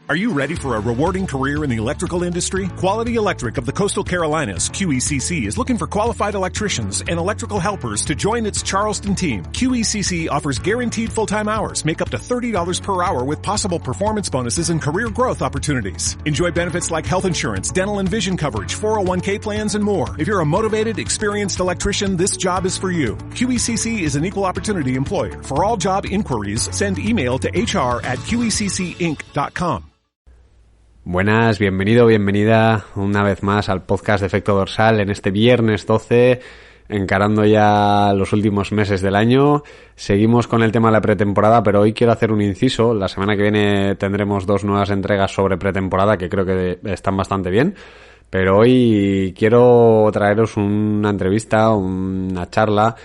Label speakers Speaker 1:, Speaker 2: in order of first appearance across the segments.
Speaker 1: Are you ready for a rewarding career in the electrical industry? Quality Electric of the Coastal Carolinas, QECC, is looking for qualified electricians and electrical helpers to join its Charleston team. QECC offers guaranteed full-time hours, make up to $30 per hour with possible performance bonuses and career growth opportunities. Enjoy benefits like health insurance, dental and vision coverage, 401k plans, and more. If you're a motivated, experienced electrician, this job is for you. QECC is an equal opportunity employer. For all job inquiries, send email to hr@qeccinc.com.
Speaker 2: Buenas, bienvenido, bienvenida una vez más al podcast de Efecto Dorsal en este viernes 12, encarando ya los últimos meses del año. Seguimos con el tema de la pretemporada, pero hoy quiero hacer un inciso. La semana que viene tendremos 2 nuevas entregas sobre pretemporada que creo que están bastante bien, pero hoy quiero traeros una entrevista, una charla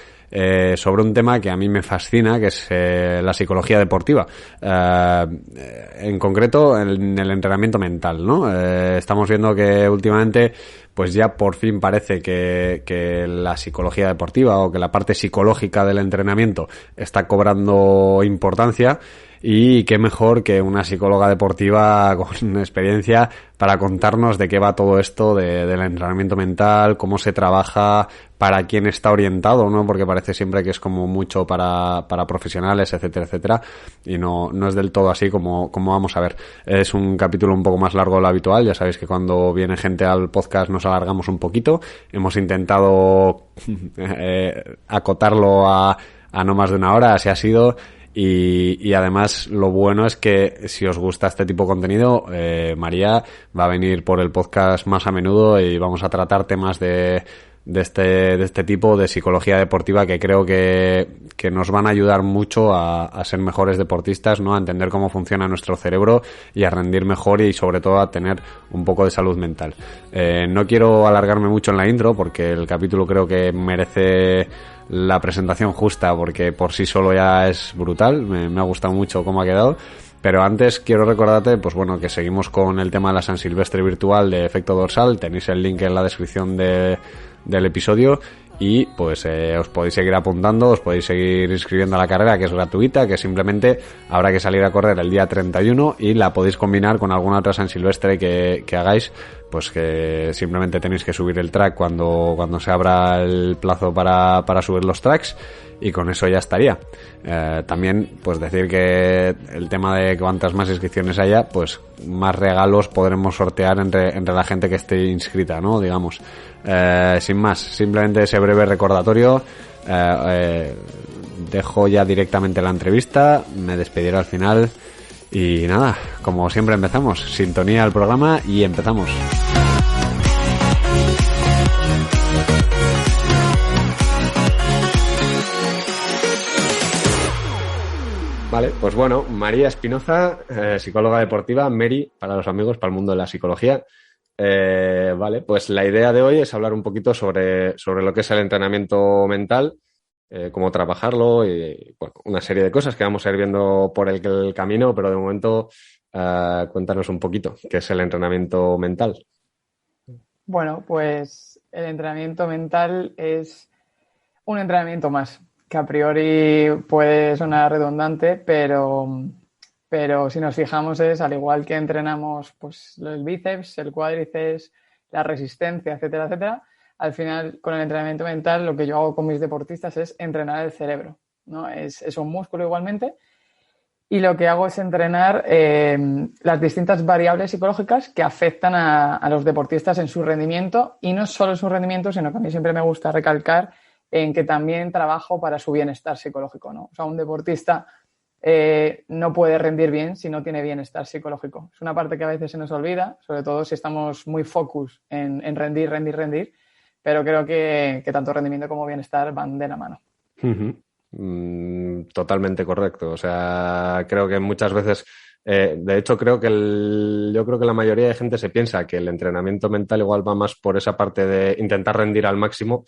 Speaker 2: sobre un tema que a mí me fascina, que es la psicología deportiva, en concreto en el entrenamiento mental, ¿no? Estamos viendo que últimamente pues ya por fin parece que la psicología deportiva o que la parte psicológica del entrenamiento está cobrando importancia. Y qué mejor que una psicóloga deportiva con experiencia para contarnos de qué va todo esto del entrenamiento mental, cómo se trabaja, para quién está orientado, ¿no? Porque parece siempre que es como mucho para profesionales, etcétera, etcétera, y no es del todo así como vamos a ver. Es un capítulo un poco más largo de lo habitual. Ya sabéis que cuando viene gente al podcast nos alargamos un poquito. Hemos intentado acotarlo a no más de una hora, así ha sido. Y además lo bueno es que si os gusta este tipo de contenido, María va a venir por el podcast más a menudo y vamos a tratar temas de este tipo de psicología deportiva que creo que nos van a ayudar mucho a ser mejores deportistas, ¿no? A entender cómo funciona nuestro cerebro y a rendir mejor y sobre todo a tener un poco de salud mental. No quiero alargarme mucho en la intro porque el capítulo creo que merece la presentación justa porque por sí solo ya es brutal. Me ha gustado mucho cómo ha quedado. Pero antes quiero recordarte, pues bueno, que seguimos con el tema de la San Silvestre virtual de Efecto Dorsal. Tenéis el link en la descripción del episodio y pues os podéis seguir apuntando, os podéis seguir inscribiendo a la carrera, que es gratuita, que simplemente habrá que salir a correr el día 31 y la podéis combinar con alguna otra San Silvestre que hagáis, pues que simplemente tenéis que subir el track cuando se abra el plazo para subir los tracks y con eso ya estaría. También pues decir que el tema de cuantas más inscripciones haya, pues más regalos podremos sortear entre la gente que esté inscrita, ¿no? Digamos. Sin más, simplemente ese breve recordatorio. Dejo ya directamente la entrevista, me despediré al final y nada, como siempre empezamos, sintonía al programa y empezamos. Vale, pues bueno, María Espinoza, psicóloga deportiva, Mary para los amigos, para el mundo de la psicología. Vale, pues la idea de hoy es hablar un poquito sobre lo que es el entrenamiento mental, cómo trabajarlo y bueno, una serie de cosas que vamos a ir viendo por el camino, pero de momento cuéntanos un poquito qué es el entrenamiento mental.
Speaker 3: Bueno, pues el entrenamiento mental es un entrenamiento más, que a priori puede sonar redundante, pero si nos fijamos es al igual que entrenamos pues el bíceps, el cuádriceps, la resistencia, etcétera, etcétera. Al final, con el entrenamiento mental, lo que yo hago con mis deportistas es entrenar el cerebro, ¿no? Es un músculo igualmente. Y lo que hago es entrenar las distintas variables psicológicas que afectan a los deportistas en su rendimiento. Y no solo en su rendimiento, sino que a mí siempre me gusta recalcar en que también trabajo para su bienestar psicológico, ¿no? O sea, un deportista no puede rendir bien si no tiene bienestar psicológico. Es una parte que a veces se nos olvida, sobre todo si estamos muy focus en rendir, pero creo que tanto rendimiento como bienestar van de la mano.
Speaker 2: Totalmente correcto. O sea, creo que muchas veces, de hecho creo que yo creo que la mayoría de gente se piensa que el entrenamiento mental igual va más por esa parte de intentar rendir al máximo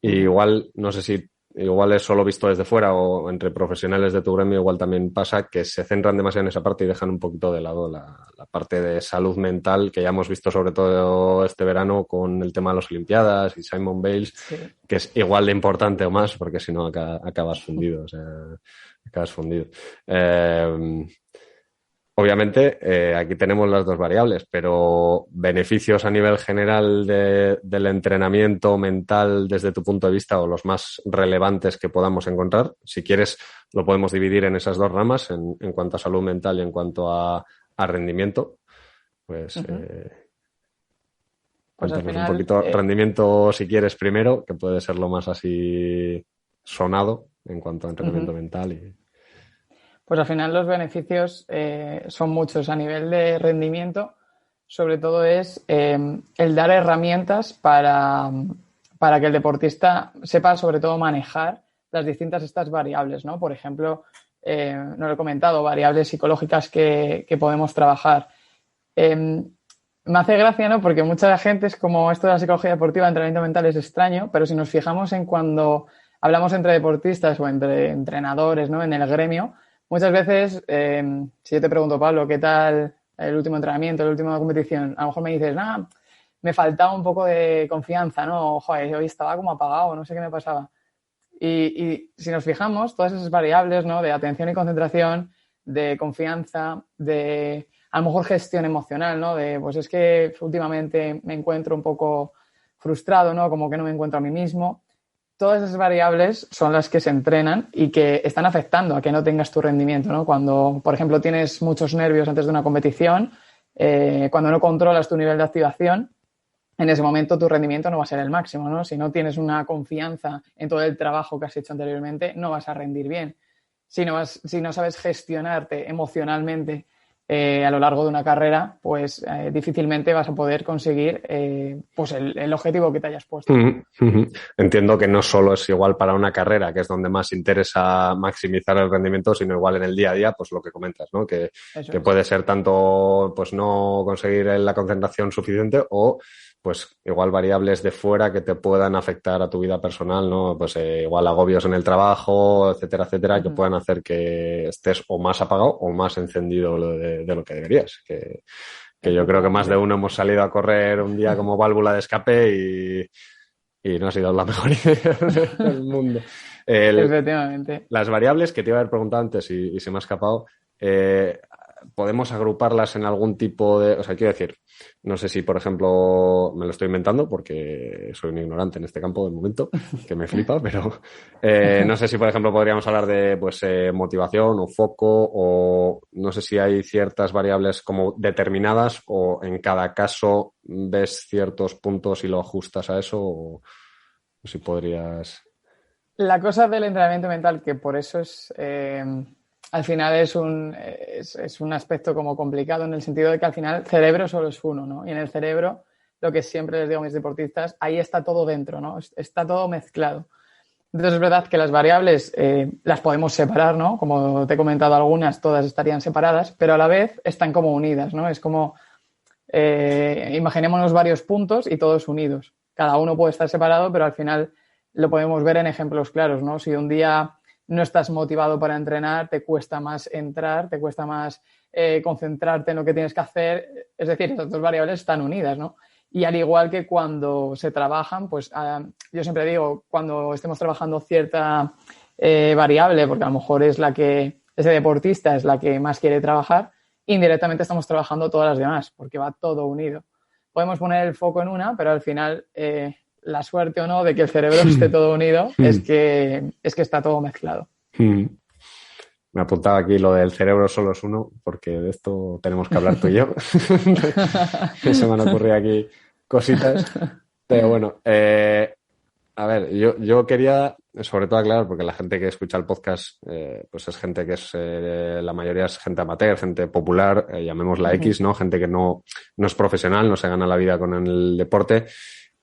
Speaker 2: y igual, no sé si igual es solo visto desde fuera o entre profesionales de tu gremio igual también pasa que se centran demasiado en esa parte y dejan un poquito de lado la parte de salud mental que ya hemos visto sobre todo este verano con el tema de las Olimpiadas y Simone Biles, sí, que es igual de importante o más porque si no acabas fundido, o sea, acabas fundido. obviamente, aquí tenemos las dos variables, pero beneficios a nivel general del entrenamiento mental desde tu punto de vista o los más relevantes que podamos encontrar. Si quieres, lo podemos dividir en esas dos ramas, en cuanto a salud mental y en cuanto a rendimiento. Pues,
Speaker 3: Pues al
Speaker 2: cuéntanos
Speaker 3: final,
Speaker 2: un poquito rendimiento, si quieres, primero, que puede ser lo más así sonado en cuanto a entrenamiento mental.
Speaker 3: Pues al final los beneficios son muchos a nivel de rendimiento. Sobre todo es el dar herramientas para que el deportista sepa sobre todo manejar las distintas estas variables, ¿no? Por ejemplo, no lo he comentado, variables psicológicas que podemos trabajar. Me hace gracia, ¿no? Porque mucha gente es como esto de la psicología deportiva, entrenamiento mental es extraño, pero si nos fijamos en cuando hablamos entre deportistas o entre entrenadores, ¿no? En el gremio, muchas veces, si yo te pregunto, Pablo, ¿qué tal el último entrenamiento, la última competición? A lo mejor me dices, me faltaba un poco de confianza, ¿no? Joder, hoy estaba como apagado, no sé qué me pasaba. Y si nos fijamos, todas esas variables, ¿no? De atención y concentración, de confianza, de a lo mejor gestión emocional, ¿no? De, pues es que últimamente me encuentro un poco frustrado, ¿no? Como que no me encuentro a mí mismo. Todas esas variables son las que se entrenan y que están afectando a que no tengas tu rendimiento, ¿no? Cuando, por ejemplo, tienes muchos nervios antes de una competición, cuando no controlas tu nivel de activación, en ese momento tu rendimiento no va a ser el máximo, ¿no? Si no tienes una confianza en todo el trabajo que has hecho anteriormente, no vas a rendir bien. Si no sabes gestionarte emocionalmente a lo largo de una carrera, pues difícilmente vas a poder conseguir pues el objetivo que te hayas puesto.
Speaker 2: Entiendo que no solo es igual para una carrera, que es donde más interesa maximizar el rendimiento, sino igual en el día a día, pues lo que comentas, ¿no? Que puede ser tanto pues no conseguir la concentración suficiente o pues igual variables de fuera que te puedan afectar a tu vida personal, ¿no? Pues igual agobios en el trabajo, etcétera, etcétera, que puedan hacer que estés o más apagado o más encendido de lo que deberías. Que yo creo que más de uno hemos salido a correr un día como válvula de escape y no ha sido la mejor idea del mundo.
Speaker 3: Efectivamente.
Speaker 2: Las variables que te iba a haber preguntado antes y se me ha escapado, podemos agruparlas en algún tipo de... O sea, quiero decir, no sé si, por ejemplo, me lo estoy inventando porque soy un ignorante en este campo de momento, que me flipa, pero no sé si, por ejemplo, podríamos hablar de pues motivación o foco o no sé si hay ciertas variables como determinadas o en cada caso ves ciertos puntos y lo ajustas a eso o si podrías...
Speaker 3: La cosa del entrenamiento mental, que por eso es... al final es un aspecto como complicado en el sentido de que al final cerebro solo es uno, ¿no? Y en el cerebro, lo que siempre les digo a mis deportistas, ahí está todo dentro, ¿no? Está todo mezclado. Entonces es verdad que las variables las podemos separar, ¿no? Como te he comentado algunas, todas estarían separadas, pero a la vez están como unidas, ¿no? Es como, imaginémonos varios puntos y todos unidos. Cada uno puede estar separado, pero al final lo podemos ver en ejemplos claros, ¿no? Si un día no estás motivado para entrenar, te cuesta más entrar, te cuesta más concentrarte en lo que tienes que hacer. Es decir, estas dos variables están unidas, ¿no? Y al igual que cuando se trabajan, pues yo siempre digo, cuando estemos trabajando cierta variable, porque a lo mejor es la que ese deportista es la que más quiere trabajar, indirectamente estamos trabajando todas las demás, porque va todo unido. Podemos poner el foco en una, pero al final... la suerte o no de que el cerebro esté todo unido es que está todo mezclado.
Speaker 2: Me apuntaba aquí lo del cerebro solo es uno, porque de esto tenemos que hablar tú y yo. Que se me han ocurrido aquí cositas. Pero bueno, a ver, yo quería sobre todo aclarar, porque la gente que escucha el podcast pues es gente que es, la mayoría es gente amateur, gente popular, llamémosla X, ¿no? Gente que no es profesional, no se gana la vida con el deporte.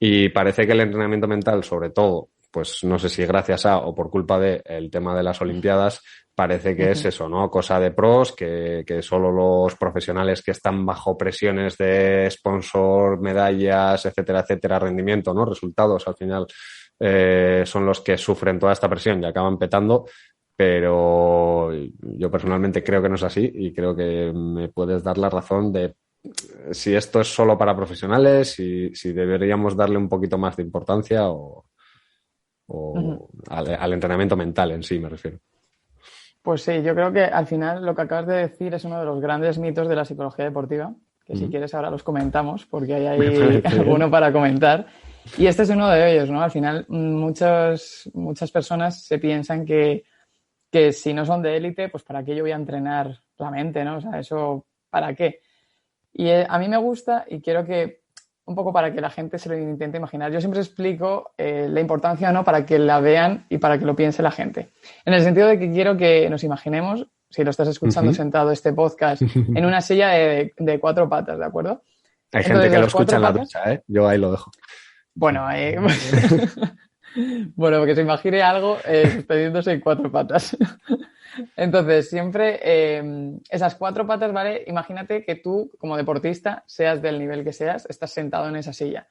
Speaker 2: Y parece que el entrenamiento mental, sobre todo, pues no sé si gracias a o por culpa de el tema de las Olimpiadas, parece que es eso, ¿no? Cosa de pros, que solo los profesionales que están bajo presiones de sponsor, medallas, etcétera, etcétera, rendimiento, ¿no? Resultados, al final, son los que sufren toda esta presión y acaban petando. Pero yo personalmente creo que no es así y creo que me puedes dar la razón de si esto es solo para profesionales, si deberíamos darle un poquito más de importancia o al entrenamiento mental en sí, me refiero.
Speaker 3: Pues sí, yo creo que al final lo que acabas de decir es uno de los grandes mitos de la psicología deportiva, que si quieres ahora los comentamos, porque
Speaker 2: Me
Speaker 3: hay
Speaker 2: parece
Speaker 3: alguno
Speaker 2: bien.
Speaker 3: para comentar. Y este es uno de ellos, ¿no? Al final muchas personas se piensan que si no son de élite, pues ¿para qué yo voy a entrenar la mente, ¿no? O sea, eso, ¿para qué? Y a mí me gusta y quiero que, un poco para que la gente se lo intente imaginar, yo siempre explico la importancia o no para que la vean y para que lo piense la gente. En el sentido de que quiero que nos imaginemos, si lo estás escuchando
Speaker 2: Ujú.
Speaker 3: sentado este podcast, en una silla de cuatro patas, ¿de acuerdo?
Speaker 2: Hay gente
Speaker 3: Entonces,
Speaker 2: que lo
Speaker 3: las
Speaker 2: escucha
Speaker 3: cuatro
Speaker 2: en la
Speaker 3: patas,
Speaker 2: ducha, ¿eh? Yo ahí lo dejo.
Speaker 3: bueno, bueno, que se imagine algo sosteniéndose en cuatro patas. Entonces, siempre esas cuatro patas, ¿vale? Imagínate que tú, como deportista, seas del nivel que seas, estás sentado en esa silla.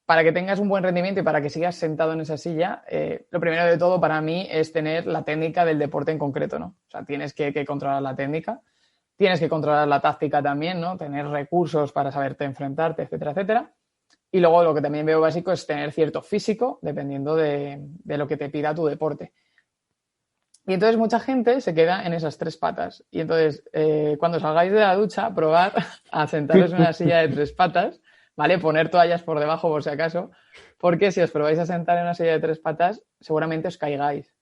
Speaker 3: Para que tengas un buen rendimiento y para que sigas sentado en esa silla, lo primero de todo para mí es tener la técnica del deporte en concreto, ¿no? O sea, tienes que controlar la técnica, tienes que controlar la táctica también, ¿no? Tener recursos para saberte enfrentarte, etcétera, etcétera. Y luego lo que también veo básico es tener cierto físico, dependiendo de lo que te pida tu deporte. Y entonces mucha gente se queda en esas tres patas. Y entonces, cuando salgáis de la ducha, probar a sentaros en una silla de tres patas, ¿vale? Poner toallas por debajo por si acaso, porque si os probáis a sentar en una silla de tres patas, seguramente os caigáis,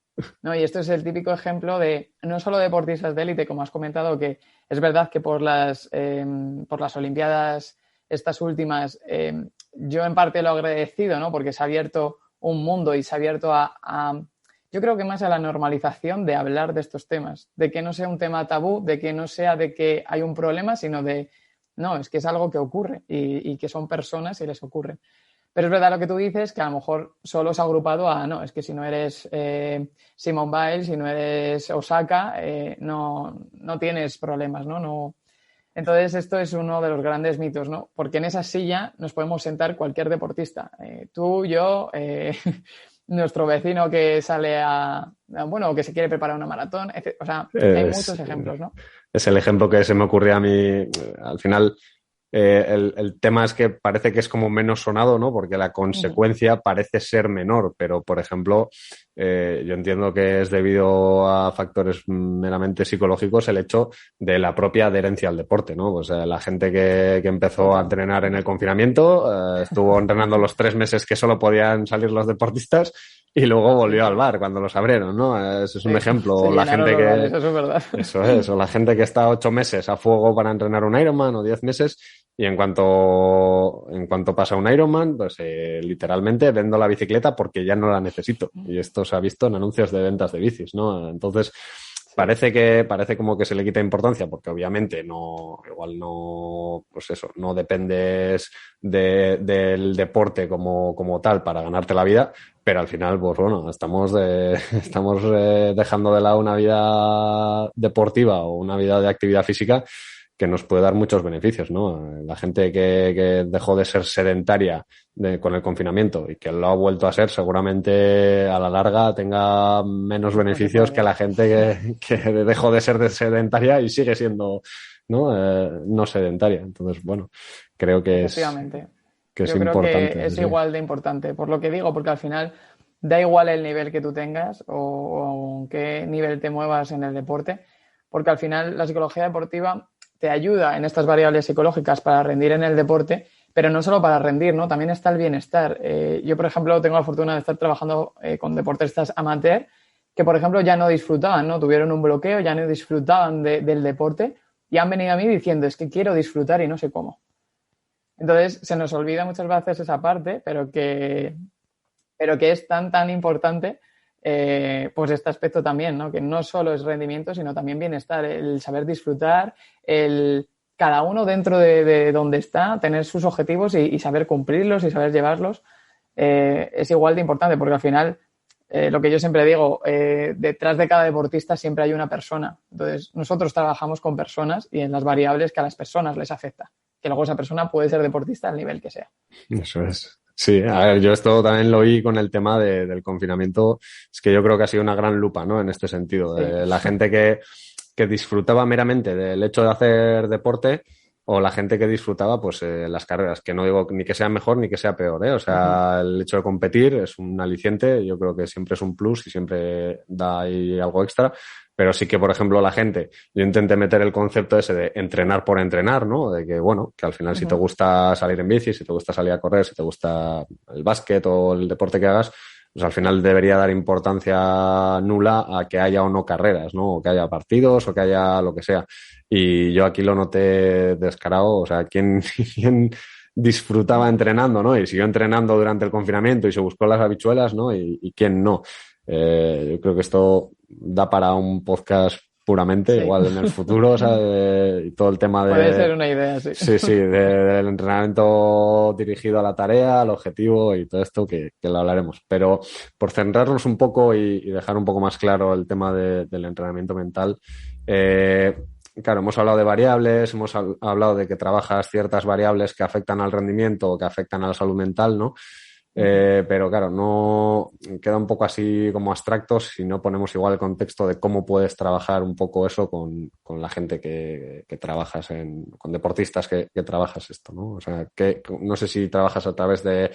Speaker 3: ¿no? Y esto es el típico ejemplo de no solo deportistas de élite, como has comentado, que es verdad que por las Olimpiadas, estas últimas, yo en parte lo he agradecido, ¿no? Porque se ha abierto un mundo y se ha abierto yo creo que más a la normalización de hablar de estos temas, de que no sea un tema tabú, de que no sea de que hay un problema, sino de, no, es que es algo que ocurre y que son personas y les ocurren. Pero es verdad lo que tú dices, que a lo mejor solo se ha agrupado a, no, es que si no eres Simone Biles, si no eres Osaka, no tienes problemas, ¿no? No. Entonces, esto es uno de los grandes mitos, ¿no? Porque en esa silla nos podemos sentar cualquier deportista. Tú, yo, nuestro vecino que sale bueno, que se quiere preparar una maratón, etc. O sea, hay
Speaker 2: Es,
Speaker 3: muchos ejemplos, ¿no?
Speaker 2: es el ejemplo que se me ocurría a mí. Al final, el tema es que parece que es como menos sonado, ¿no? Porque la
Speaker 3: Uh-huh.
Speaker 2: consecuencia parece ser menor, pero, por ejemplo, yo entiendo que es debido a factores meramente psicológicos el hecho de la propia adherencia al deporte, ¿no? Pues la gente que empezó a
Speaker 3: Total.
Speaker 2: entrenar en el confinamiento, estuvo entrenando los 3 meses que solo podían salir los deportistas y luego
Speaker 3: Sí,
Speaker 2: volvió al
Speaker 3: sí.
Speaker 2: bar cuando los abrieron, ¿no? Ese es un
Speaker 3: Sí,
Speaker 2: ejemplo.
Speaker 3: se
Speaker 2: O la
Speaker 3: llenaron
Speaker 2: gente
Speaker 3: los bares,
Speaker 2: que
Speaker 3: eso es verdad.
Speaker 2: eso es, o la gente que está 8 meses a fuego para entrenar un Ironman o 10 meses y en cuanto pasa un Ironman, pues literalmente vendo la bicicleta porque ya no la necesito. Y esto se ha visto en anuncios de ventas de bicis, ¿no? Entonces,
Speaker 3: Sí.
Speaker 2: parece como que se le quita importancia porque obviamente igual no, pues eso, no dependes del deporte como tal para ganarte la vida, pero al final, pues bueno, estamos dejando de lado una vida deportiva o una vida de actividad física que nos puede dar muchos beneficios, ¿no? La gente que dejó de ser sedentaria con el confinamiento y que lo ha vuelto a ser, seguramente a la larga tenga menos beneficios que
Speaker 3: Consecuencias.
Speaker 2: la gente que dejó de ser sedentaria y sigue siendo, ¿no? No sedentaria. Entonces, bueno, creo
Speaker 3: Efectivamente.
Speaker 2: que es
Speaker 3: Yo creo
Speaker 2: importante,
Speaker 3: que
Speaker 2: sí,
Speaker 3: es
Speaker 2: sí.
Speaker 3: igual de importante, por lo que digo, porque al final da igual el nivel que tú tengas o en qué nivel te muevas en el deporte, porque al final la psicología deportiva te ayuda en estas variables psicológicas para rendir en el deporte, pero no solo para rendir, ¿no? También está el bienestar. Yo, por ejemplo, tengo la fortuna de estar trabajando con deportistas amateur que, por ejemplo, ya no disfrutaban, ¿no? Tuvieron un bloqueo, ya no disfrutaban del deporte y han venido a mí diciendo, es que quiero disfrutar y no sé cómo. Entonces, se nos olvida muchas veces esa parte, pero que es tan importante, pues este aspecto también, ¿no? Que no solo es rendimiento, sino también bienestar, el saber disfrutar, cada uno dentro de donde está, tener sus objetivos y saber cumplirlos y saber llevarlos, es igual de importante, porque al final, lo que yo siempre digo, detrás de cada deportista siempre hay una persona. Entonces, nosotros trabajamos con personas y en las variables que a las personas les afecta. Que luego esa persona puede ser deportista al nivel que sea.
Speaker 2: Eso es. Sí, a ver, yo esto también lo oí con el tema del confinamiento. Es que yo creo que ha sido una gran lupa, ¿no? En este sentido.
Speaker 3: Sí.
Speaker 2: La gente que disfrutaba meramente del hecho de hacer deporte, o la gente que disfrutaba pues las carreras, que no digo ni que sea mejor ni que sea peor, ¿eh? O sea, el hecho de competir es un aliciente, yo creo que siempre es un plus y siempre da ahí algo extra, pero sí que, por ejemplo, la gente, yo intenté meter el concepto ese de entrenar por entrenar, ¿no? De que, bueno, que al final si te gusta salir en bici, si te gusta salir a correr, si te gusta el básquet o el deporte que hagas, pues al final debería dar importancia nula a que haya o no carreras, ¿no? O que haya partidos o que haya lo que sea. Y yo aquí lo noté descarado, o sea, quién disfrutaba entrenando, ¿no? Y siguió entrenando durante el confinamiento y se buscó las habichuelas, ¿no? Y quién no. Yo creo que esto da para un podcast puramente,
Speaker 3: Sí.
Speaker 2: igual en el futuro, o sea, y todo el tema de...
Speaker 3: Puede ser una idea, sí.
Speaker 2: Sí, sí, del entrenamiento dirigido a la tarea, al objetivo y todo esto que lo hablaremos. Pero por centrarnos un poco y dejar un poco más claro el tema del entrenamiento mental, claro, hemos hablado de variables, hemos hablado de que trabajas ciertas variables que afectan al rendimiento o que afectan a la salud mental, ¿no? Pero claro, no queda un poco así como abstracto si no ponemos igual el contexto de cómo puedes trabajar un poco eso con la gente que trabajas con deportistas que trabajas esto, ¿no? O sea, que no sé si trabajas a través de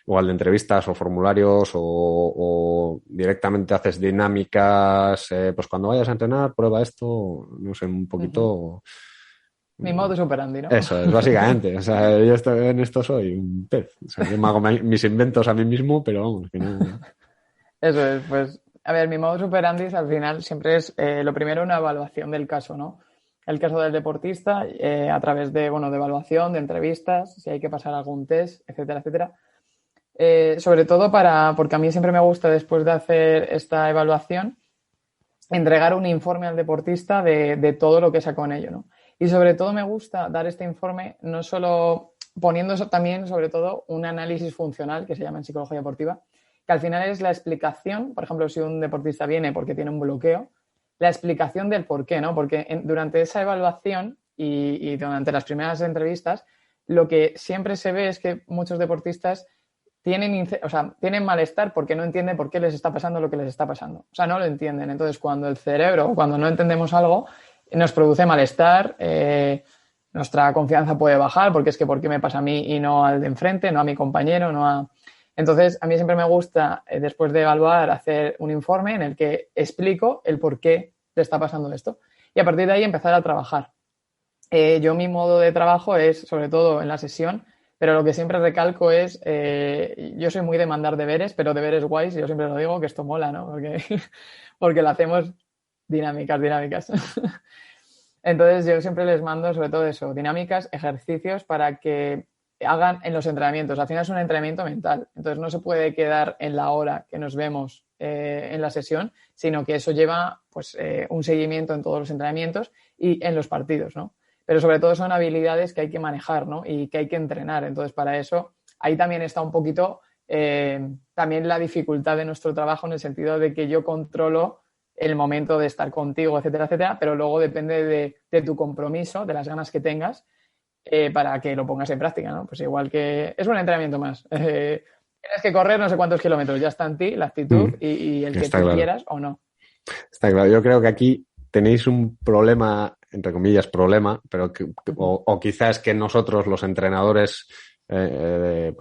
Speaker 2: igual de entrevistas o formularios o directamente haces dinámicas, pues cuando vayas a entrenar, prueba esto, no sé, un poquito.
Speaker 3: Mi modus operandi, ¿no?
Speaker 2: Eso es, básicamente. O sea, yo en esto soy un pez. O sea, yo me hago mis inventos a mí mismo, pero vamos, que no.
Speaker 3: Eso es, pues, a ver, mi modus operandi al final siempre es, lo primero, una evaluación del caso, ¿no? El caso del deportista, a través de, bueno, de evaluación, de entrevistas, si hay que pasar algún test, etcétera, etcétera. Sobre todo porque a mí siempre me gusta, después de hacer esta evaluación, entregar un informe al deportista de todo lo que sacó en ello, ¿no? Y sobre todo me gusta dar este informe no solo poniendo también, sobre todo, un análisis funcional que se llama en psicología deportiva, que al final es la explicación, por ejemplo, si un deportista viene porque tiene un bloqueo, la explicación del por qué, ¿no? Porque durante esa evaluación y durante las primeras entrevistas, lo que siempre se ve es que muchos deportistas tienen malestar porque no entienden por qué les está pasando lo que les está pasando. O sea, no lo entienden. Entonces, cuando el cerebro, cuando no entendemos algo, nos produce malestar, nuestra confianza puede bajar porque es que ¿por qué me pasa a mí y no al de enfrente, no a mi compañero, no a... Entonces, a mí siempre me gusta, después de evaluar, hacer un informe en el que explico el por qué le está pasando esto. Y a partir de ahí empezar a trabajar. Yo mi modo de trabajo es, sobre todo en la sesión, pero lo que siempre recalco es, yo soy muy de mandar deberes, pero deberes guays, yo siempre lo digo, que esto mola, ¿no? Porque lo hacemos dinámicas. Entonces yo siempre les mando sobre todo eso, dinámicas, ejercicios para que hagan en los entrenamientos. Al final es un entrenamiento mental, entonces no se puede quedar en la hora que nos vemos en la sesión, sino que eso lleva pues un seguimiento en todos los entrenamientos y en los partidos, ¿no? Pero sobre todo son habilidades que hay que manejar, ¿no? Y que hay que entrenar. Entonces para eso ahí también está un poquito también la dificultad de nuestro trabajo en el sentido de que yo controlo el momento de estar contigo, etcétera, etcétera, pero luego depende de tu compromiso, de las ganas que tengas para que lo pongas en práctica, ¿no? Pues igual que es un entrenamiento más. Tienes que correr no sé cuántos kilómetros, ya está en ti la actitud y el que tú quieras o no.
Speaker 2: Está claro. Yo creo que aquí tenéis un problema, entre comillas, problema, pero o quizás que nosotros, los entrenadores, en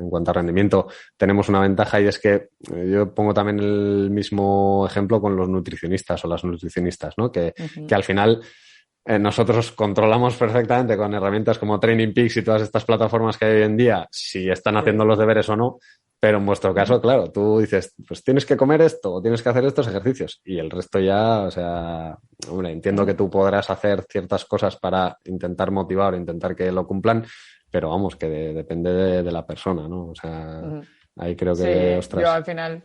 Speaker 2: cuanto a rendimiento, tenemos una ventaja y es que yo pongo también el mismo ejemplo con los nutricionistas o las nutricionistas, ¿no? Que al final nosotros controlamos perfectamente con herramientas como Training Peaks y todas estas plataformas que hay hoy en día si están haciendo los deberes o no. Pero en vuestro caso, claro, tú dices, pues tienes que comer esto o tienes que hacer estos ejercicios y el resto ya, o sea, hombre, entiendo que tú podrás hacer ciertas cosas para intentar motivar o intentar que lo cumplan, pero vamos, que depende de la persona, ¿no? O sea, ahí creo que,
Speaker 3: sí,
Speaker 2: ostras.
Speaker 3: yo al final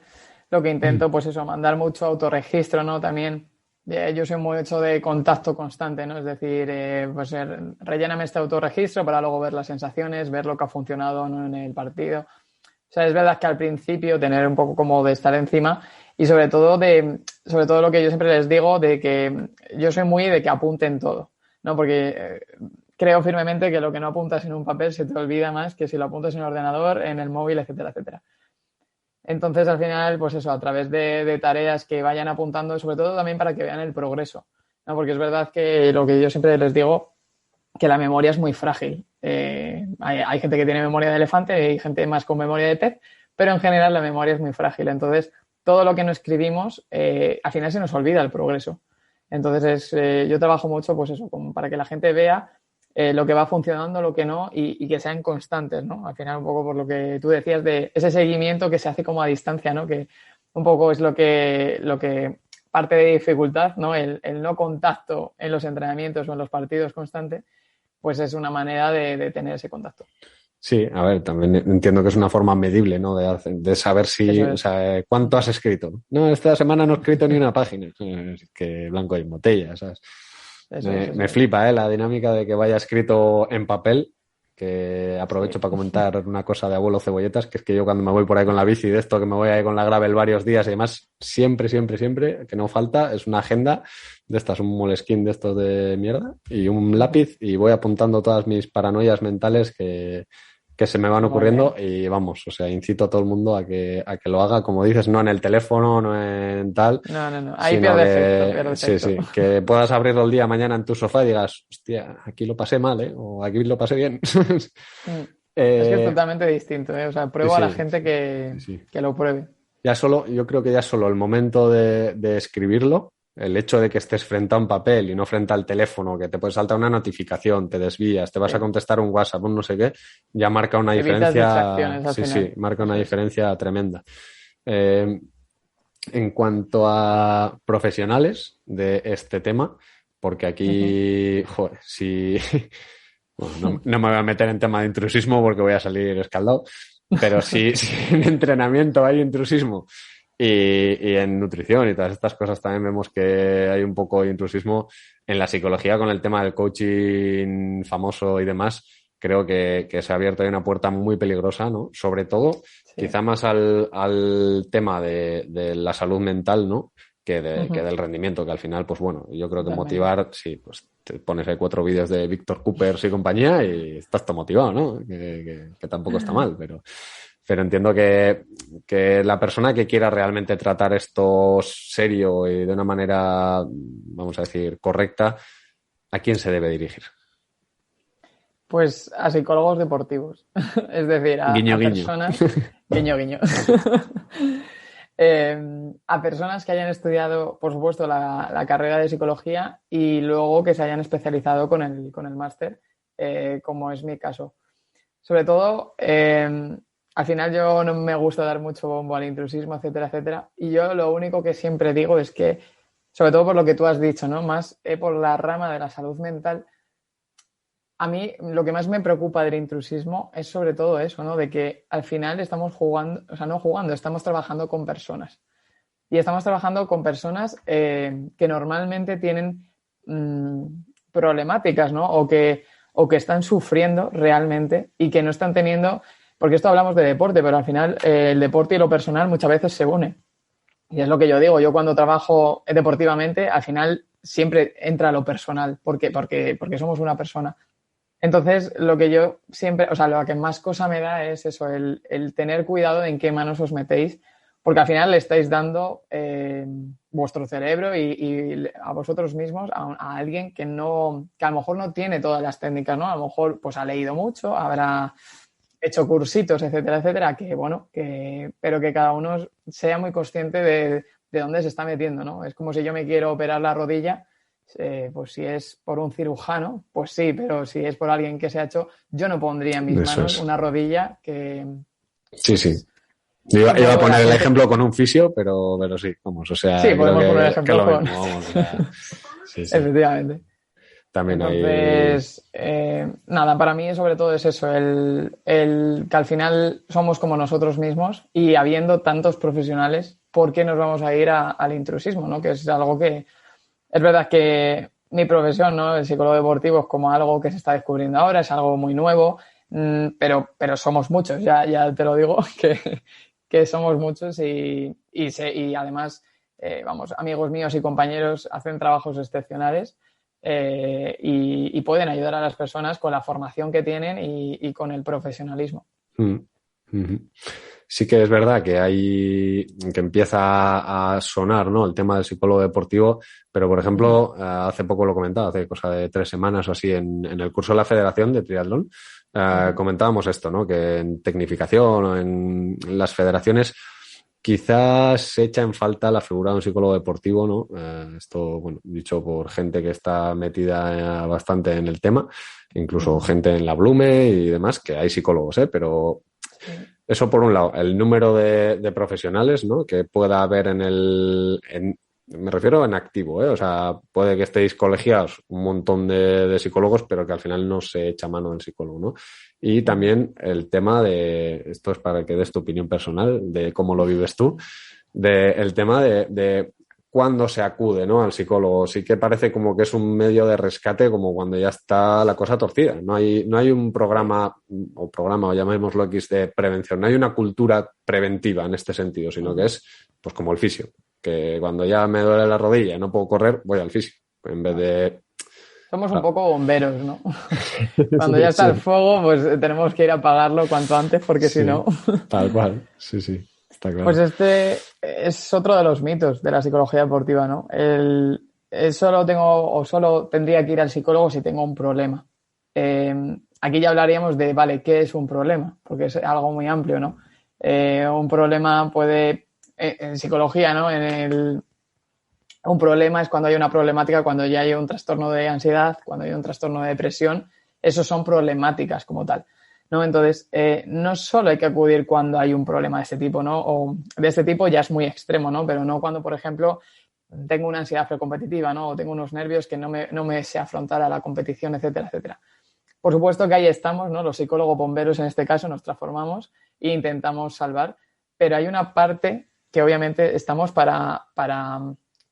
Speaker 3: lo que intento, pues eso, mandar mucho autorregistro, ¿no? También yo soy muy hecho de contacto constante, ¿no? Es decir, pues relléname este autorregistro para luego ver las sensaciones, ver lo que ha funcionado, ¿no? En el partido. O sea, es verdad que al principio tener un poco como de estar encima y sobre todo lo que yo siempre les digo de que yo soy muy de que apunten todo, ¿no? Porque creo firmemente que lo que no apuntas en un papel se te olvida más que si lo apuntas en el ordenador, en el móvil, etcétera, etcétera. Entonces, al final, pues eso, a través de tareas que vayan apuntando, sobre todo también para que vean el progreso, ¿no? Porque es verdad que lo que yo siempre les digo que la memoria es muy frágil. Hay gente que tiene memoria de elefante, hay gente más con memoria de pez, pero en general la memoria es muy frágil. Entonces, todo lo que no escribimos, al final se nos olvida el progreso. Entonces, yo trabajo mucho, pues eso, como para que la gente vea lo que va funcionando, lo que no, y que sean constantes, ¿no? Al final, un poco por lo que tú decías de ese seguimiento que se hace como a distancia, ¿no? Que un poco es lo que parte de dificultad, ¿no? El no contacto en los entrenamientos o en los partidos constante, pues es una manera de tener ese contacto.
Speaker 2: Sí, a ver, también entiendo que es una forma medible, ¿no? De saber si,
Speaker 3: Eso es.
Speaker 2: o sea, cuánto has escrito. No, esta semana no he escrito ni una página. Es que blanco y en botella, ¿sabes? Me flipa, la dinámica de que vaya escrito en papel, que aprovecho para comentar una cosa de abuelo cebolletas, que es que yo cuando me voy por ahí con la bici de esto, que me voy ahí con la gravel varios días y demás, siempre, que no falta, es una agenda de estas, un Moleskine de estos de mierda y un lápiz y voy apuntando todas mis paranoias mentales que se me van ocurriendo y vamos, o sea, incito a todo el mundo a que lo haga, como dices, no en el teléfono, no en tal.
Speaker 3: No. Ahí pierde efecto.
Speaker 2: Sí, que puedas abrirlo el día mañana en tu sofá y digas, hostia, aquí lo pasé mal, o aquí lo pasé bien.
Speaker 3: Es que es totalmente distinto, O sea, pruebo a la gente que lo pruebe.
Speaker 2: Yo creo que ya solo el momento de escribirlo, el hecho de que estés frente a un papel y no frente al teléfono, que te puede saltar una notificación, te desvías, te vas a contestar un WhatsApp, un no sé qué, ya marca una diferencia. Sí, marca una diferencia tremenda. En cuanto a profesionales de este tema, porque aquí, joder, si bueno, no me voy a meter en tema de intrusismo porque voy a salir escaldado, pero si en entrenamiento hay intrusismo y en nutrición y todas estas cosas también vemos que hay un poco de intrusismo en la psicología con el tema del coaching famoso y demás. Creo que se ha abierto ahí una puerta muy peligrosa, ¿no? Sobre todo, quizá más al tema de la salud mental, ¿no? Que del rendimiento, que al final, pues bueno, yo creo que motivar, sí, pues te pones ahí 4 vídeos de Víctor Coopers y compañía y estás todo motivado, ¿no? Que tampoco está mal, pero entiendo que la persona que quiera realmente tratar esto serio y de una manera, vamos a decir, correcta, ¿a quién se debe dirigir?
Speaker 3: Pues a psicólogos deportivos, es decir, a personas... Guiño, guiño. A personas que hayan estudiado, por supuesto, la carrera de psicología y luego que se hayan especializado con el máster, como es mi caso. Sobre todo, al final yo no me gusta dar mucho bombo al intrusismo, etcétera, etcétera. Y yo lo único que siempre digo es que, sobre todo por lo que tú has dicho, ¿no? Más por la rama de la salud mental, a mí lo que más me preocupa del intrusismo es sobre todo eso, ¿no? De que al final estamos jugando, o sea, no jugando, estamos trabajando con personas. Y estamos trabajando con personas que normalmente tienen problemáticas, ¿no? O que están sufriendo realmente y que no están teniendo... Porque esto hablamos de deporte, pero al final el deporte y lo personal muchas veces se unen. Y es lo que yo digo, yo cuando trabajo deportivamente, al final siempre entra lo personal, porque somos una persona. Entonces, lo que yo siempre, o sea, lo que más cosa me da es eso, el tener cuidado de en qué manos os metéis, porque al final le estáis dando vuestro cerebro y a vosotros mismos a alguien que a lo mejor no tiene todas las técnicas, ¿no? A lo mejor pues ha leído mucho, habrá hecho cursitos, etcétera, etcétera, pero que cada uno sea muy consciente de dónde se está metiendo, ¿no? Es como si yo me quiero operar la rodilla, pues si es por un cirujano, pues sí, pero si es por alguien que se ha hecho, yo no pondría en mis manos una rodilla que...
Speaker 2: Sí. Iba a poner el ejemplo con un fisio, pero sí, vamos, o sea...
Speaker 3: Sí, podemos poner el ejemplo con...
Speaker 2: Vamos, o sea, sí.
Speaker 3: Efectivamente.
Speaker 2: También
Speaker 3: entonces, nada, para mí sobre todo es eso, el que al final somos como nosotros mismos y habiendo tantos profesionales, ¿por qué nos vamos a ir al intrusismo, ¿no? Que es algo que... Es verdad que mi profesión, ¿no? El psicólogo deportivo es como algo que se está descubriendo ahora, es algo muy nuevo, pero somos muchos, ya te lo digo, que somos muchos y además, vamos, amigos míos y compañeros hacen trabajos excepcionales y pueden ayudar a las personas con la formación que tienen y con el profesionalismo.
Speaker 2: sí que es verdad que que empieza a sonar, ¿no? El tema del psicólogo deportivo, pero por ejemplo, hace poco lo comentaba, hace cosa de 3 semanas o así, en el curso de la Federación de Triatlón, comentábamos esto, ¿no? Que en tecnificación o en las federaciones quizás se echa en falta la figura de un psicólogo deportivo, ¿no? Esto, bueno, dicho por gente que está metida bastante en el tema, incluso gente en la Blume y demás, que hay psicólogos, pero eso por un lado, el número de profesionales, ¿no? Que pueda haber me refiero en activo, O sea, puede que estéis colegiados un montón de psicólogos, pero que al final no se echa mano del psicólogo, ¿no? Y también el tema esto es para que des tu opinión personal, de cómo lo vives tú, el tema de cuándo se acude, ¿no? Al psicólogo. Sí que parece como que es un medio de rescate como cuando ya está la cosa torcida. No hay un programa, o llamémoslo X, de prevención. No hay una cultura preventiva en este sentido, sino que es pues como el fisio, que cuando ya me duele la rodilla y no puedo correr, voy al fisio, en vez de...
Speaker 3: Somos un poco bomberos, ¿no? Cuando ya está el fuego, pues tenemos que ir a apagarlo cuanto antes, porque si no...
Speaker 2: Tal cual, sí, está claro.
Speaker 3: Pues este es otro de los mitos de la psicología deportiva, ¿no? Solo tendría que ir al psicólogo si tengo un problema. Aquí ya hablaríamos de, vale, ¿qué es un problema? Porque es algo muy amplio, ¿no? Un problema puede, en psicología, ¿no? Un problema es cuando hay una problemática, cuando ya hay un trastorno de ansiedad, cuando hay un trastorno de depresión. Esos son problemáticas como tal, ¿no? Entonces, no solo hay que acudir cuando hay un problema de este tipo, ¿no? O de este tipo ya es muy extremo, ¿no? Pero no cuando, por ejemplo, tengo una ansiedad precompetitiva, ¿no? O tengo unos nervios que no me sé afrontar a la competición, etcétera, etcétera. Por supuesto que ahí estamos, ¿no? Los psicólogos bomberos en este caso nos transformamos e intentamos salvar, pero hay una parte que obviamente estamos para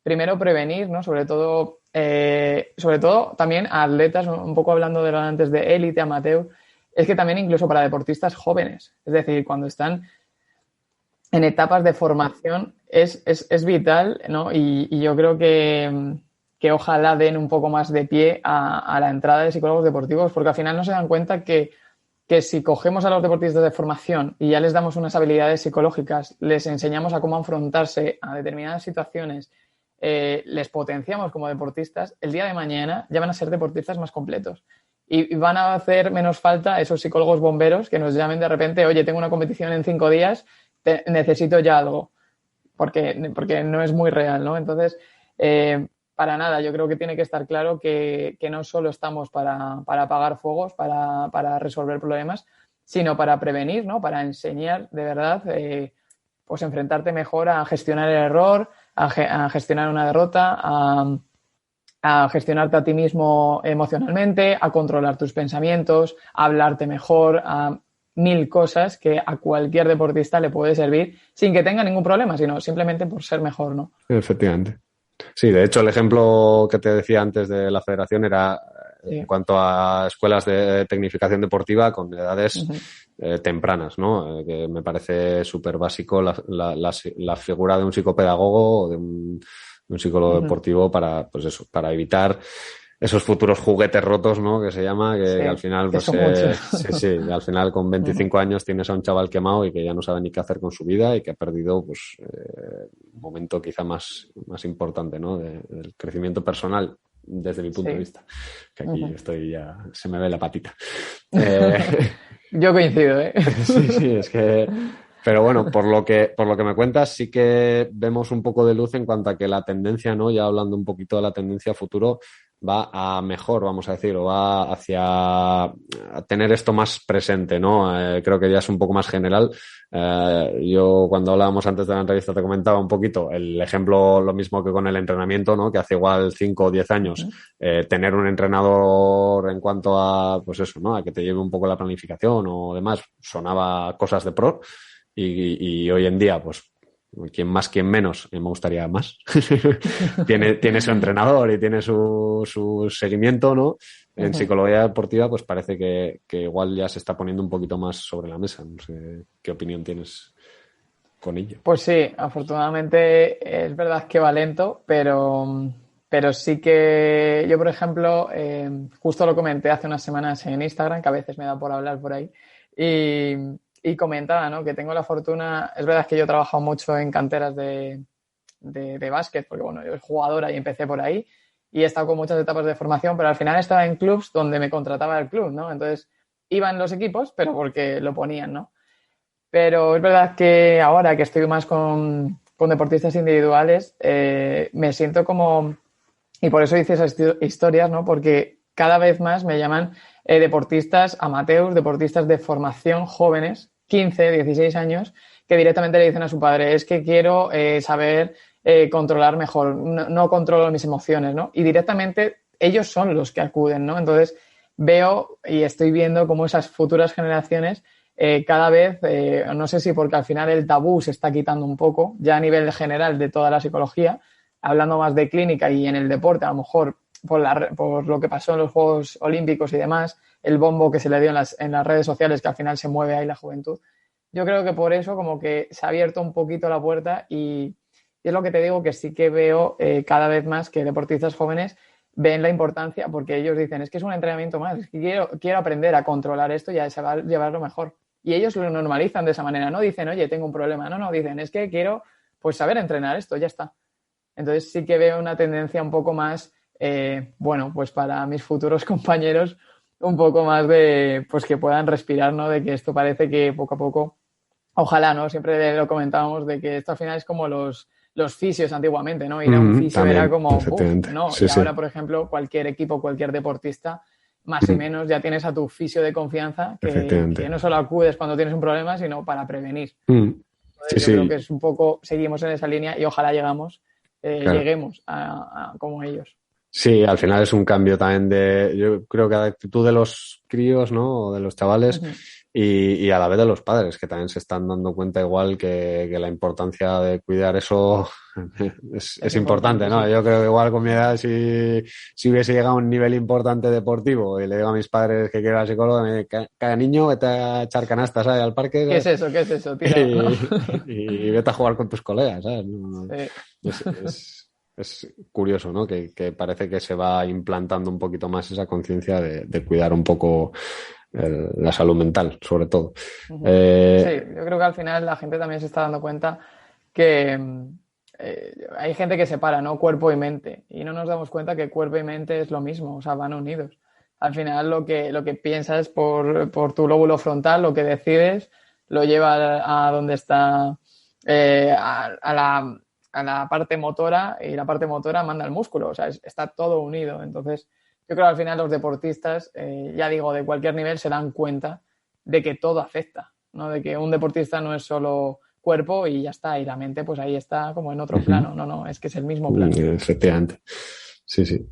Speaker 3: primero prevenir, ¿no? Sobre todo también a atletas, un poco hablando de lo antes de élite, amateur, es que también incluso para deportistas jóvenes, es decir, cuando están en etapas de formación es vital, ¿no? Y yo creo que ojalá den un poco más de pie a la entrada de psicólogos deportivos, porque al final no se dan cuenta que si cogemos a los deportistas de formación y ya les damos unas habilidades psicológicas, les enseñamos a cómo afrontarse a determinadas situaciones, les potenciamos como deportistas, el día de mañana ya van a ser deportistas más completos y van a hacer menos falta esos psicólogos bomberos que nos llamen de repente, oye, tengo una competición en 5 días, necesito ya algo, porque no es muy real, ¿no? Entonces, para nada, yo creo que tiene que estar claro que no solo estamos para apagar fuegos, para resolver problemas, sino para prevenir, ¿no? Para enseñar de verdad, pues enfrentarte mejor a gestionar el error, a gestionar una derrota, a gestionarte a ti mismo emocionalmente, a controlar tus pensamientos, a hablarte mejor, a 1000 cosas que a cualquier deportista le puede servir sin que tenga ningún problema, sino simplemente por ser mejor, ¿no?
Speaker 2: Efectivamente. Sí, de hecho el ejemplo que te decía antes de la federación era en cuanto a escuelas de tecnificación deportiva con edades tempranas, ¿no? Que me parece súper básico la figura de un psicopedagogo o de un psicólogo deportivo para, pues eso, para evitar esos futuros juguetes rotos, ¿no? Que se llama, que al final, pues, al final con 25 años tienes a un chaval quemado y que ya no sabe ni qué hacer con su vida y que ha perdido, pues, un momento quizá más importante, ¿no? Del crecimiento personal, desde mi punto de vista. Que aquí estoy ya, se me ve la patita.
Speaker 3: Yo coincido,
Speaker 2: Sí, es que... Pero bueno, por lo que me cuentas, sí que vemos un poco de luz en cuanto a que la tendencia, ¿no? Ya hablando un poquito de la tendencia a futuro, va a mejor, vamos a decir, o va hacia a tener esto más presente, ¿no? Creo que ya es un poco más general. Yo cuando hablábamos antes de la entrevista te comentaba un poquito el ejemplo, lo mismo que con el entrenamiento, ¿no? Que hace igual 5 o 10 años tener un entrenador en cuanto a, pues eso, ¿no? A que te lleve un poco la planificación o demás, sonaba cosas de pro. Y hoy en día, pues, quien más, quien menos, me gustaría más. tiene su entrenador y tiene su seguimiento, ¿no? En psicología deportiva, pues parece que igual ya se está poniendo un poquito más sobre la mesa. No sé qué opinión tienes con ello.
Speaker 3: Pues sí, afortunadamente es verdad que va lento, pero sí que yo, por ejemplo, justo lo comenté hace unas semanas en Instagram, que a veces me da por hablar por ahí, y comentaba, ¿no? Que tengo la fortuna, es verdad que yo he trabajado mucho en canteras de básquet, porque bueno, yo soy jugadora y empecé por ahí y he estado con muchas etapas de formación, pero al final estaba en clubs donde me contrataba el club, ¿no? Entonces iban los equipos, pero porque lo ponían, ¿no? Pero es verdad que ahora que estoy más con deportistas individuales, me siento como, y por eso hice esas historias, ¿no? Porque cada vez más me llaman deportistas amateurs, deportistas de formación jóvenes, 15, 16 años, que directamente le dicen a su padre, es que quiero saber controlar mejor, no controlo mis emociones, ¿no? Y directamente ellos son los que acuden, ¿no? Entonces veo y estoy viendo cómo esas futuras generaciones cada vez, no sé si porque al final el tabú se está quitando un poco, ya a nivel general de toda la psicología, hablando más de clínica y en el deporte, a lo mejor por lo que pasó en los Juegos Olímpicos y demás, el bombo que se le dio en las redes sociales, que al final se mueve ahí la juventud. Yo creo que por eso como que se ha abierto un poquito la puerta y es lo que te digo, que sí que veo cada vez más que deportistas jóvenes ven la importancia porque ellos dicen, es que es un entrenamiento más, es que quiero aprender a controlar esto y a llevarlo mejor. Y ellos lo normalizan de esa manera, no dicen, oye, tengo un problema, no, dicen, es que quiero pues saber entrenar esto, ya está. Entonces sí que veo una tendencia un poco más, bueno, pues para mis futuros compañeros, un poco más de, pues que puedan respirar, ¿no? De que esto parece que poco a poco, ojalá, ¿no? Siempre lo comentábamos de que esto al final es como los fisios antiguamente, ¿no? Ir a un fisio
Speaker 2: también,
Speaker 3: era como, no,
Speaker 2: sí,
Speaker 3: y ahora,
Speaker 2: sí.
Speaker 3: por ejemplo, cualquier equipo, cualquier deportista, más y menos ya tienes a tu fisio de confianza que no solo acudes cuando tienes un problema, sino para prevenir.
Speaker 2: Sí,
Speaker 3: yo creo que es un poco, seguimos en esa línea y ojalá lleguemos a como ellos.
Speaker 2: Sí, al final es un cambio también yo creo que de actitud de los críos, ¿no? O de los chavales y a la vez de los padres, que también se están dando cuenta igual que la importancia de cuidar eso es importante, ¿no?
Speaker 3: Sí.
Speaker 2: Yo creo que igual con mi edad, si hubiese llegado a un nivel importante deportivo y le digo a mis padres que quiero ir al psicólogo, me dice, cada niño vete a echar canastas, ¿sabes? Al parque, ¿sabes?
Speaker 3: ¿Qué es eso? Tira, ¿no?
Speaker 2: y vete a jugar con tus colegas, ¿sabes?
Speaker 3: Sí.
Speaker 2: Es curioso, ¿no? Que parece que se va implantando un poquito más esa conciencia de cuidar un poco la salud mental, sobre todo.
Speaker 3: Sí, yo creo que al final la gente también se está dando cuenta que hay gente que separa, ¿no? Cuerpo y mente. Y no nos damos cuenta que cuerpo y mente es lo mismo, o sea, van unidos. Al final lo que piensas por tu lóbulo frontal, lo que decides, lo lleva a donde está a la parte motora y la parte motora manda al músculo, o sea, está todo unido. Entonces, yo creo que al final los deportistas, ya digo, de cualquier nivel se dan cuenta de que todo afecta, ¿no? De que un deportista no es solo cuerpo y ya está, y la mente pues ahí está como en otro plano, no, es que es el mismo plano.
Speaker 2: Efectivamente, sí.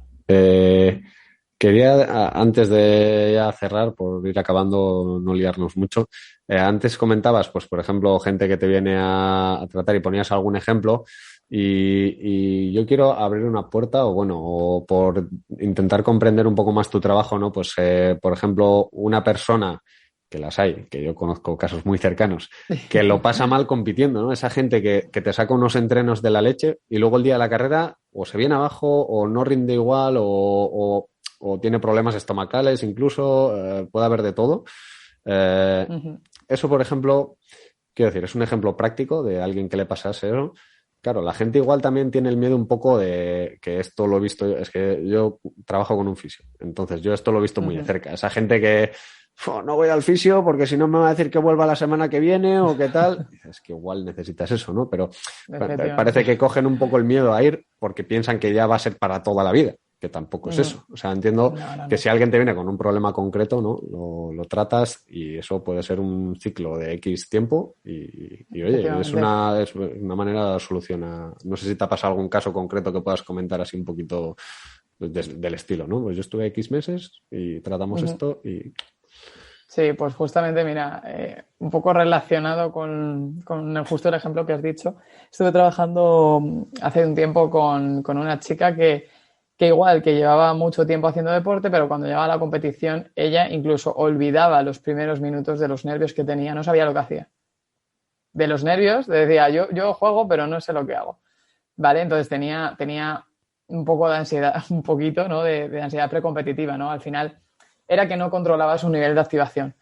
Speaker 2: Quería, antes de ya cerrar, por ir acabando, no liarnos mucho, antes comentabas, pues por ejemplo, gente que te viene a tratar y ponías algún ejemplo y yo quiero abrir una puerta o por intentar comprender un poco más tu trabajo, ¿no? Pues, por ejemplo, una persona, que las hay, que yo conozco casos muy cercanos, que lo pasa mal compitiendo, ¿no? Esa gente que te saca unos entrenos de la leche y luego el día de la carrera o se viene abajo o no rinde igual o tiene problemas estomacales, incluso puede haber de todo. Eso, por ejemplo, quiero decir, es un ejemplo práctico de alguien que le pasase eso. Claro, la gente igual también tiene el miedo un poco de que esto lo he visto, es que yo trabajo con un fisio, entonces yo esto lo he visto muy de cerca. Esa gente que no voy al fisio porque si no me va a decir que vuelva la semana que viene o qué tal. Es que igual necesitas eso, ¿no? Pero parece que cogen un poco el miedo a ir porque piensan que ya va a ser para toda la vida, que tampoco es eso. O sea, entiendo que si alguien te viene con un problema concreto, ¿no? Lo tratas y eso puede ser un ciclo de X tiempo y oye, es una manera de solucionar. No sé si te ha pasado algún caso concreto que puedas comentar así un poquito del estilo, ¿no? Pues yo estuve X meses y tratamos esto y...
Speaker 3: Sí, pues justamente, mira, un poco relacionado con justo el ejemplo que has dicho, estuve trabajando hace un tiempo con una chica que igual, que llevaba mucho tiempo haciendo deporte, pero cuando llegaba a la competición, ella incluso olvidaba los primeros minutos de los nervios que tenía, no sabía lo que hacía. De los nervios, decía, yo juego, pero no sé lo que hago. ¿Vale? Entonces tenía un poco de ansiedad, un poquito, ¿no? De ansiedad precompetitiva, ¿no? Al final era que no controlaba su nivel de activación.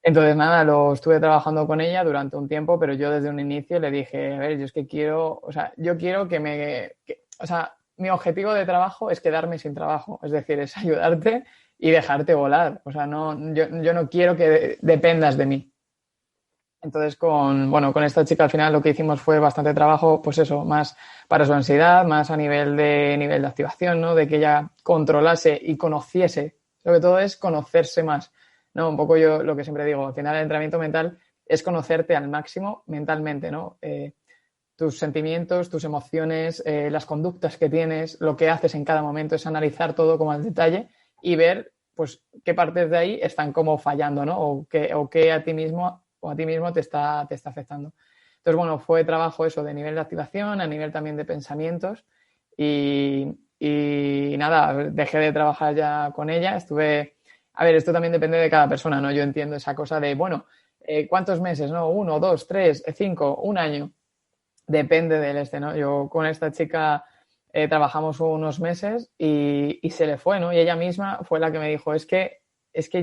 Speaker 3: Entonces, nada, lo estuve trabajando con ella durante un tiempo, pero yo desde un inicio le dije, a ver, yo es que quiero, o sea, yo quiero o sea, mi objetivo de trabajo es quedarme sin trabajo, es decir, es ayudarte y dejarte volar. O sea, yo no quiero que dependas de mí. Entonces, con esta chica al final lo que hicimos fue bastante trabajo, pues eso, más para su ansiedad, más a nivel de activación, ¿no? De que ella controlase y conociese. Sobre todo es conocerse más, ¿no? Un poco yo lo que siempre digo, al final el entrenamiento mental es conocerte al máximo mentalmente, ¿no? Tus sentimientos, tus emociones, las conductas que tienes, lo que haces en cada momento, es analizar todo como al detalle y ver, pues, qué partes de ahí están como fallando, ¿no? O qué a ti mismo te está afectando. Entonces, bueno, fue trabajo eso de nivel de activación, a nivel también de pensamientos y nada, dejé de trabajar ya con ella. A ver, esto también depende de cada persona, ¿no? Yo entiendo esa cosa de, bueno, ¿cuántos meses, no? 1, 2, 3, 5, un año. Depende del ¿no? Yo con esta chica trabajamos unos meses y se le fue, ¿no? Y ella misma fue la que me dijo, es que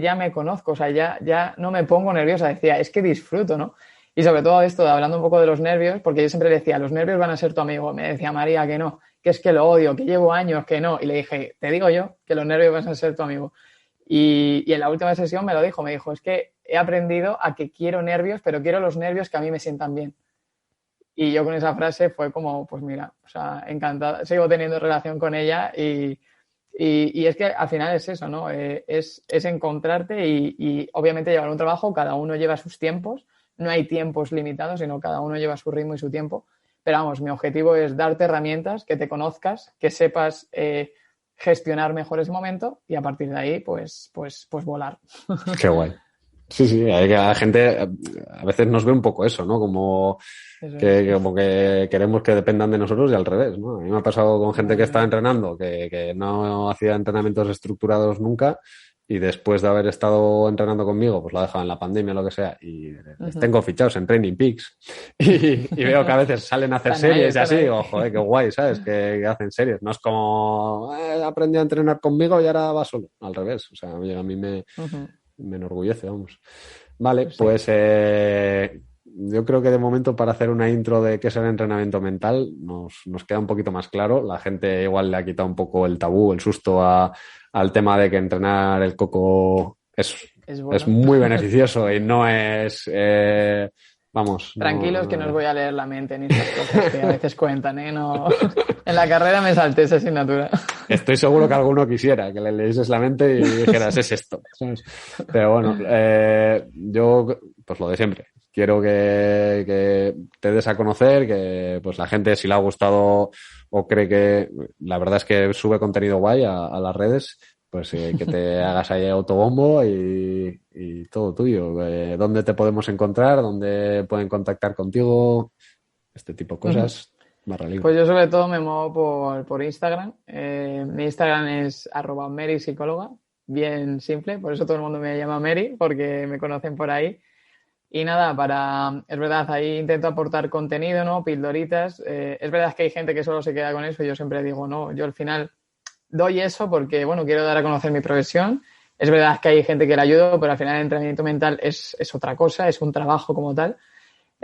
Speaker 3: ya me conozco, o sea, ya no me pongo nerviosa, decía, es que disfruto, ¿no? Y sobre todo esto, hablando un poco de los nervios, porque yo siempre le decía, los nervios van a ser tu amigo. Me decía María que no, que es que lo odio, que llevo años, que no. Y le dije, te digo yo que los nervios van a ser tu amigo. Y en la última sesión me dijo, es que he aprendido a que quiero nervios, pero quiero los nervios que a mí me sientan bien. Y yo con esa frase fue como, pues mira, o sea, encantada, sigo teniendo relación con ella y es que al final es eso, ¿no? Es encontrarte y obviamente llevar un trabajo, cada uno lleva sus tiempos, no hay tiempos limitados, sino cada uno lleva su ritmo y su tiempo. Pero vamos, mi objetivo es darte herramientas, que te conozcas, que sepas gestionar mejor ese momento y a partir de ahí, pues volar.
Speaker 2: Qué guay. Sí, hay que la gente a veces nos ve un poco eso, ¿no? Como que queremos que dependan de nosotros y al revés, ¿no? A mí me ha pasado con gente que está entrenando, que no hacía entrenamientos estructurados nunca y después de haber estado entrenando conmigo, pues lo ha dejado en la pandemia o lo que sea y les tengo fichados en Training Peaks y veo que a veces salen a hacer series y así, y digo, joder, qué guay, ¿sabes? Que hacen series. No es como, aprendí a entrenar conmigo y ahora va solo. Al revés, o sea, a mí me enorgullece, vamos. Vale, pues yo creo que de momento para hacer una intro de qué es el entrenamiento mental nos queda un poquito más claro. La gente igual le ha quitado un poco el tabú, el susto al tema de que entrenar el coco es muy beneficioso y no es... vamos.
Speaker 3: Tranquilos, que no os voy a leer la mente ni esas cosas que a veces cuentan, ¿eh? No... En la carrera me salté esa asignatura.
Speaker 2: Estoy seguro que alguno quisiera que le leyeses la mente y dijeras, es esto, ¿sabes? Pero bueno, yo, pues lo de siempre. Quiero que te des a conocer, que pues la gente, si le ha gustado o cree que... La verdad es que sube contenido guay a las redes, pues que te hagas ahí autobombo y todo tuyo. ¿Dónde te podemos encontrar? ¿Dónde pueden contactar contigo? Este tipo de cosas.
Speaker 3: Pues yo sobre todo me muevo por Instagram. Mi Instagram es @merypsicóloga, bien simple, por eso todo el mundo me llama Mary, porque me conocen por ahí. Y nada, es verdad, ahí intento aportar contenido, ¿no? Pildoritas. Es verdad que hay gente que solo se queda con eso y yo siempre digo, no, yo al final doy eso porque, bueno, quiero dar a conocer mi profesión. Es verdad que hay gente que la ayudo, pero al final el entrenamiento mental es otra cosa, es un trabajo como tal.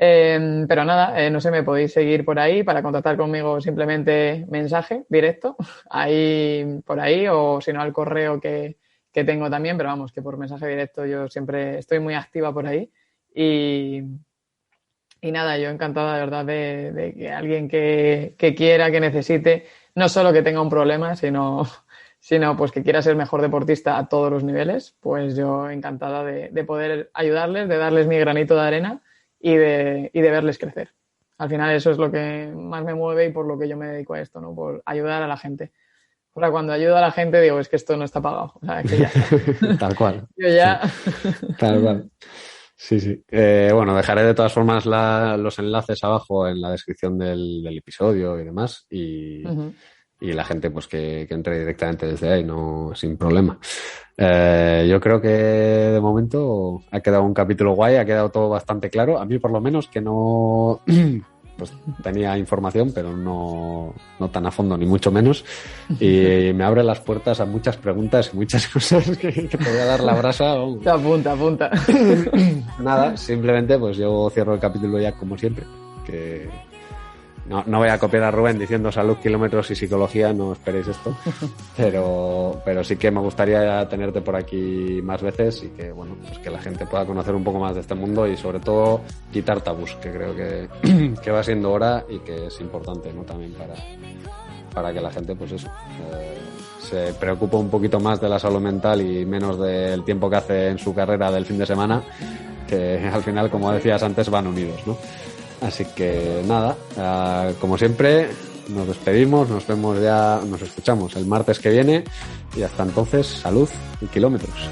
Speaker 3: Pero nada, no sé, me podéis seguir por ahí para contactar conmigo, simplemente mensaje directo ahí por ahí o si no al correo que tengo también, pero vamos, que por mensaje directo yo siempre estoy muy activa por ahí y nada, yo encantada de verdad de que alguien que quiera, que necesite, no solo que tenga un problema, sino pues que quiera ser mejor deportista a todos los niveles, pues yo encantada de poder ayudarles, de darles mi granito de arena y de verles crecer. Al final eso es lo que más me mueve y por lo que yo me dedico a esto, ¿no? Por ayudar a la gente. O sea, cuando ayudo a la gente digo, es que esto no está pagado. O sea, es que ya está.
Speaker 2: Tal cual.
Speaker 3: Yo ya...
Speaker 2: Sí. Tal cual. Sí. Bueno, dejaré de todas formas los enlaces abajo en la descripción del episodio y demás. Y la gente pues que entre directamente desde ahí, no sin problema. Yo creo que de momento ha quedado un capítulo guay, ha quedado todo bastante claro. A mí por lo menos que no pues tenía información, pero no tan a fondo, ni mucho menos. Y me abre las puertas a muchas preguntas y muchas cosas que te voy a dar la brasa.
Speaker 3: Te apunta.
Speaker 2: Nada, simplemente pues yo cierro el capítulo ya como siempre, que no voy a copiar a Rubén diciendo salud, kilómetros y psicología, no esperéis esto, pero sí que me gustaría tenerte por aquí más veces y que, bueno, pues que la gente pueda conocer un poco más de este mundo y sobre todo quitar tabús, que creo que va siendo hora y que es importante, ¿no? También para que la gente, pues eso, se preocupe un poquito más de la salud mental y menos del tiempo que hace en su carrera del fin de semana, que al final, como decías antes, van unidos, ¿no? Así que nada, como siempre, nos despedimos, nos vemos ya, nos escuchamos el martes que viene y hasta entonces, salud y kilómetros.